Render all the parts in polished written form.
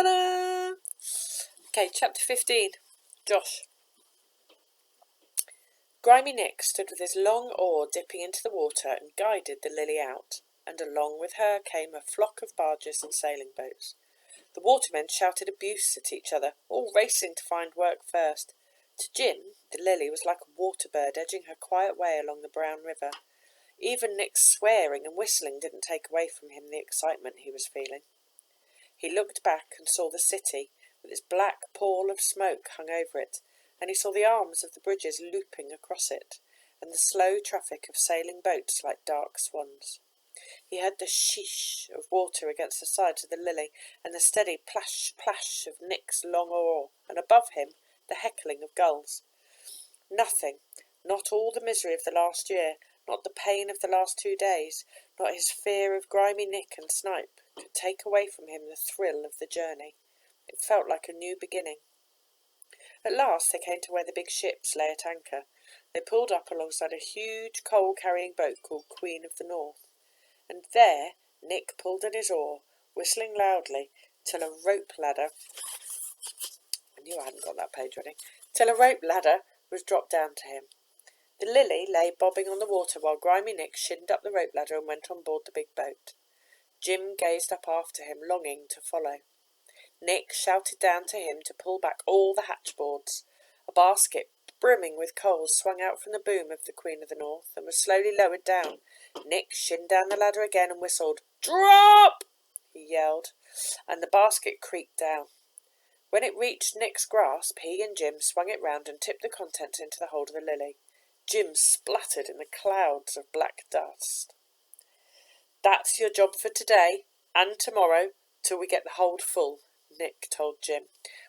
Ta-da! Okay, chapter 15. Josh. Grimy Nick stood with his long oar dipping into the water and guided the Lily out, and along with her came a flock of barges and sailing boats. The watermen shouted abuse at each other, all racing to find work first. To Jim, the Lily was like a water bird edging her quiet way along the brown river. Even Nick's swearing and whistling didn't take away from him the excitement he was feeling. He looked back and saw the city, with its black pall of smoke hung over it, and he saw the arms of the bridges looping across it, and the slow traffic of sailing boats like dark swans. He heard the sheesh of water against the sides of the Lily, and the steady plash-plash of Nick's long oar, and above him the heckling of gulls. Nothing, not all the misery of the last year, not the pain of the last 2 days, not his fear of Grimy Nick and Snipe, could take away from him the thrill of the journey. It felt like a new beginning. At last they came to where the big ships lay at anchor. They pulled up alongside a huge coal-carrying boat called Queen of the North, and there Nick pulled at his oar, whistling loudly, till a rope ladder was dropped down to him. The Lily lay bobbing on the water while Grimy Nick shinned up the rope ladder and went on board the big boat. Jim gazed up after him, longing to follow. Nick shouted down to him to pull back all the hatchboards. A basket brimming with coals swung out from the boom of the Queen of the North and was slowly lowered down. Nick shinned down the ladder again and whistled. "Drop!" he yelled, and the basket creaked down. When it reached Nick's grasp, he and Jim swung it round and tipped the contents into the hold of the Lily. Jim spluttered in the clouds of black dust. "That's your job for today, and tomorrow, till we get the hold full," Nick told Jim.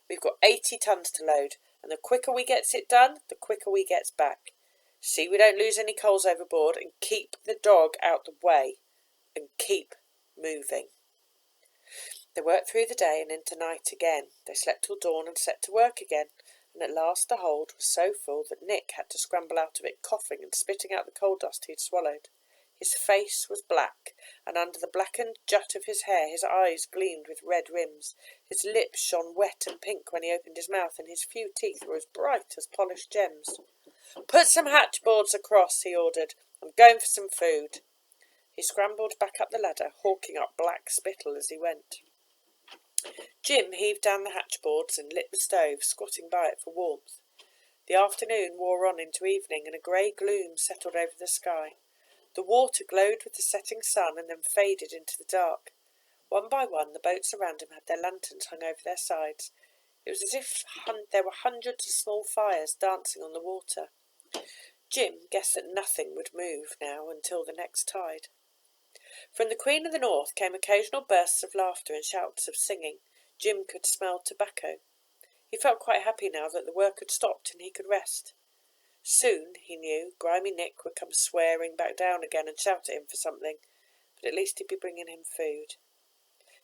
"We've got 80 tons to load, and the quicker we gets it done, the quicker we gets back. See we don't lose any coals overboard, and keep the dog out the way, and keep moving." They worked through the day and into night again. They slept till dawn and set to work again, and at last the hold was so full that Nick had to scramble out of it, coughing and spitting out the coal dust he'd swallowed. His face was black, and under the blackened jut of his hair his eyes gleamed with red rims. His lips shone wet and pink when he opened his mouth, and his few teeth were as bright as polished gems. "Put some hatchboards across," he ordered. "I'm going for some food." He scrambled back up the ladder, hawking up black spittle as he went. Jim heaved down the hatchboards and lit the stove, squatting by it for warmth. The afternoon wore on into evening, and a grey gloom settled over the sky. The water glowed with the setting sun and then faded into the dark. One by one the boats around him had their lanterns hung over their sides. It was as if there were hundreds of small fires dancing on the water. Jim guessed that nothing would move now until the next tide. From the Queen of the North came occasional bursts of laughter and shouts of singing. Jim could smell tobacco. He felt quite happy now that the work had stopped and he could rest. Soon, he knew, Grimy Nick would come swearing back down again and shout at him for something, but at least he'd be bringing him food.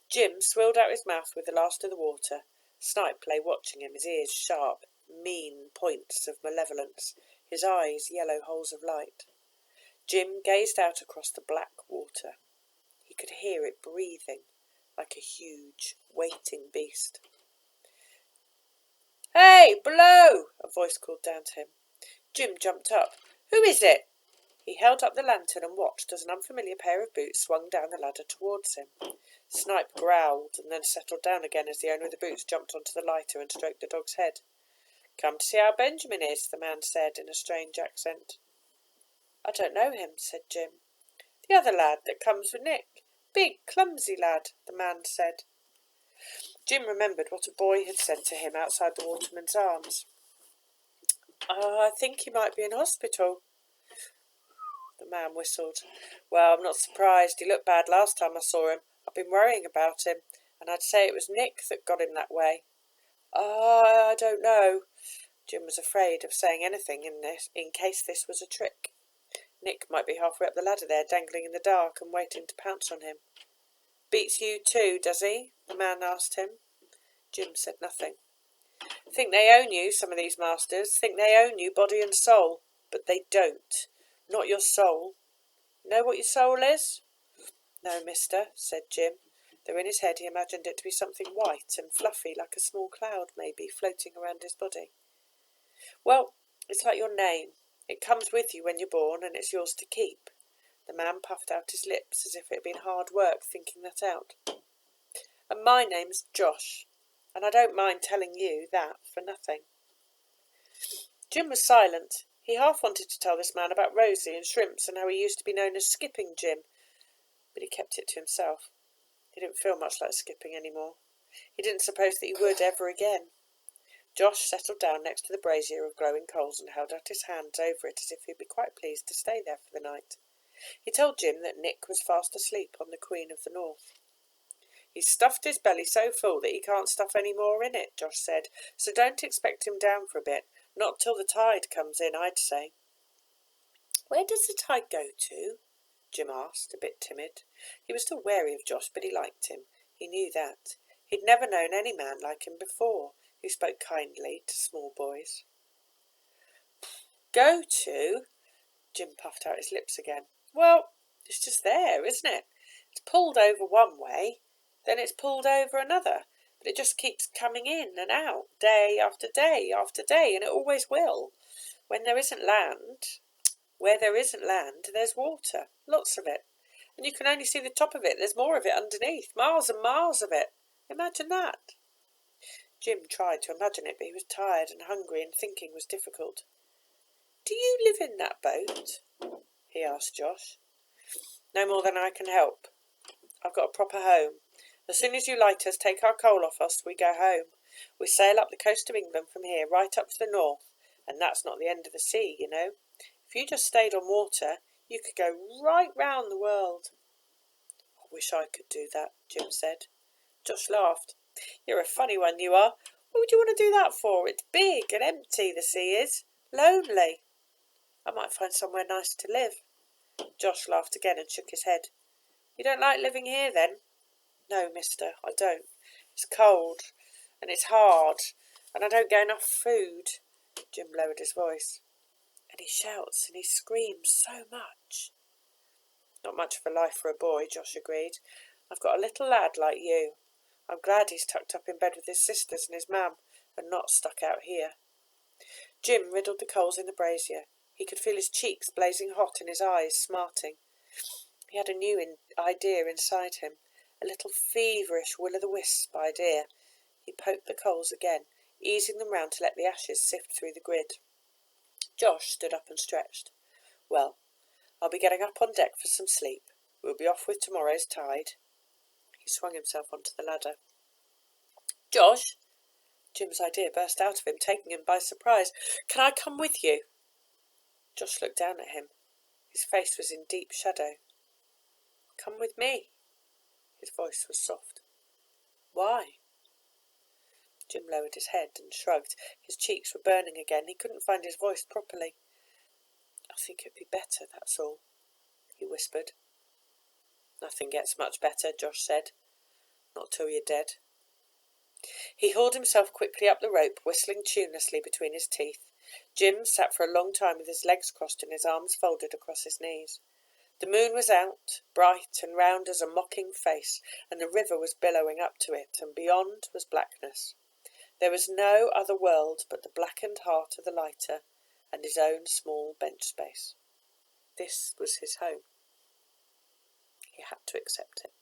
Jim swilled out his mouth with the last of the water. Snipe lay watching him, his ears sharp, mean points of malevolence, his eyes yellow holes of light. Jim gazed out across the black water. He could hear it breathing like a huge, waiting beast. "Hey, below!" a voice called down to him. Jim jumped up. "Who is it?" He held up the lantern and watched as an unfamiliar pair of boots swung down the ladder towards him. Snipe growled and then settled down again as the owner of the boots jumped onto the lighter and stroked the dog's head. "Come to see how Benjamin is," the man said in a strange accent. "I don't know him," said Jim. "The other lad that comes with Nick. Big, clumsy lad," the man said. Jim remembered what a boy had said to him outside the waterman's arms. "I think he might be in hospital." The man whistled. "Well, I'm not surprised. He looked bad last time I saw him. I've been worrying about him, and I'd say it was Nick that got him that way." "I don't know." Jim was afraid of saying anything in case this was a trick. Nick might be halfway up the ladder there, dangling in the dark and waiting to pounce on him. "Beats you too, does he?" the man asked him. Jim said nothing. "Think they own you, some of these masters. Think they own you body and soul. But they don't. Not your soul. Know what your soul is?" "No, mister," said Jim. though in his head he imagined it to be something white and fluffy, like a small cloud, maybe, floating around his body. "Well, it's like your name. It comes with you when you're born, and it's yours to keep." The man puffed out his lips as if it had been hard work thinking that out. "And my name's Josh, and I don't mind telling you that for nothing." Jim was silent. He half wanted to tell this man about Rosie and shrimps and how he used to be known as Skipping Jim, but he kept it to himself. He didn't feel much like skipping any more. He didn't suppose that he would ever again. Josh settled down next to the brazier of glowing coals and held out his hands over it as if he'd be quite pleased to stay there for the night. He told Jim that Nick was fast asleep on the Queen of the North. "He's stuffed his belly so full that he can't stuff any more in it," Josh said, "so don't expect him down for a bit. Not till the tide comes in, I'd say." "Where does the tide go to?" Jim asked, a bit timid. He was still wary of Josh, but he liked him. He knew that. He'd never known any man like him before, who spoke kindly to small boys. "Go to?" Jim puffed out his lips again. "Well, it's just there, isn't it? It's pulled over one way, then it's pulled over another, but it just keeps coming in and out, day after day after day, and it always will. Where there isn't land, there's water, lots of it, and you can only see the top of it. There's more of it underneath, miles and miles of it. Imagine that." Jim tried to imagine it, but he was tired and hungry, and thinking was difficult. "Do you live in that boat?" he asked Josh. "No more than I can help. I've got a proper home. As soon as you light us, take our coal off us, we go home. We sail up the coast of England from here, right up to the north, and that's not the end of the sea, you know. If you just stayed on water, you could go right round the world." "I wish I could do that," Jim said. Josh laughed. "You're a funny one, you are. What would you want to do that for? It's big and empty, the sea is. Lonely." "I might find somewhere nice to live." Josh laughed again and shook his head. "You don't like living here, then?" "No, mister, I don't. It's cold, and it's hard, and I don't get enough food." Jim lowered his voice. "And he shouts and he screams so much." "Not much of a life for a boy," Josh agreed. "I've got a little lad like you. I'm glad he's tucked up in bed with his sisters and his mam, and not stuck out here." Jim riddled the coals in the brazier. He could feel his cheeks blazing hot and his eyes smarting. He had a new idea inside him, a little feverish will-o'-the-wisp idea. He poked the coals again, easing them round to let the ashes sift through the grid. Josh stood up and stretched. "Well, I'll be getting up on deck for some sleep. We'll be off with tomorrow's tide." He swung himself onto the ladder. "Josh!" Jim's idea burst out of him, taking him by surprise. "Can I come with you?" Josh looked down at him. His face was in deep shadow. "Come with me." His voice was soft. "Why?" Jim lowered his head and shrugged. His cheeks were burning again. He couldn't find his voice properly. "I think it'd be better, that's all," he whispered. "Nothing gets much better," Josh said. "Not till you're dead." He hauled himself quickly up the rope, whistling tunelessly between his teeth. Jim sat for a long time with his legs crossed and his arms folded across his knees. The moon was out, bright and round as a mocking face, and the river was billowing up to it, and beyond was blackness. There was no other world but the blackened heart of the lighter and his own small bench space. This was his home. He had to accept it.